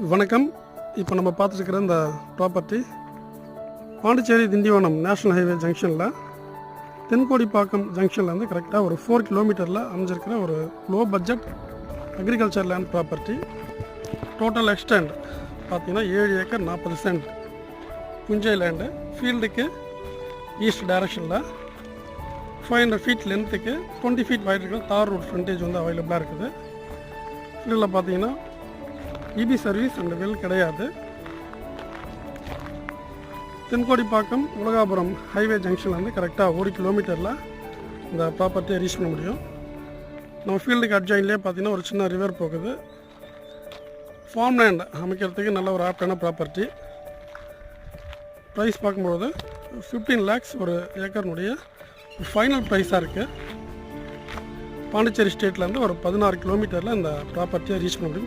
வணக்கம். இப்போ நம்ம பார்த்துருக்கிற இந்த property Pondicherry Tindivanam national highway ஜங்ஷனில் தென்கோடிப்பாக்கம் ஜங்ஷன்லேருந்து கரெக்டாக ஒரு 4 கிலோமீட்டரில் அமைஞ்சிருக்கிற ஒரு low budget agriculture land property. Total extent பார்த்தீங்கன்னா 7 ஏக்கர் 40 சென்ட் புஞ்சை லேண்டு. ஃபீல்டுக்கு ஈஸ்ட் டைரக்ஷனில் 500 ஃபீட் லென்த்துக்கு 20 ஃபீட் வைட் இருக்கிற தார் ரோட் ஃப்ரண்டேஜ் வந்து அவைலபிளாக இருக்குது. ஃபீல்டில் பார்த்தீங்கன்னா இபி சர்வீஸ் அண்ட் வெல் கிடையாது. தென்கோடிப்பாக்கம் உலகாபுரம் ஹைவே ஜங்ஷன்லேருந்து கரெக்டாக 1 கிலோமீட்டரில் இந்த ப்ராப்பர்ட்டியை ரீச் பண்ண முடியும். நம்ம ஃபீல்டுக்கு அட்ஜாயின்லேயே பார்த்தீங்கன்னா ஒரு சின்ன ரிவர் போகுது. ஃபார்ம் லேண்ட் அமைக்கிறதுக்கு நல்ல ஒரு ஆப்டான ப்ராப்பர்ட்டி. ப்ரைஸ் பார்க்கும்பொழுது 15 lakhs ஒரு ஏக்கர்னுடைய ஃபைனல் ப்ரைஸாக இருக்குது. பாண்டிச்சேரி ஸ்டேட்லேருந்து ஒரு 16 கிலோமீட்டரில் இந்த ப்ராப்பர்ட்டியை ரீச் பண்ண முடியும்.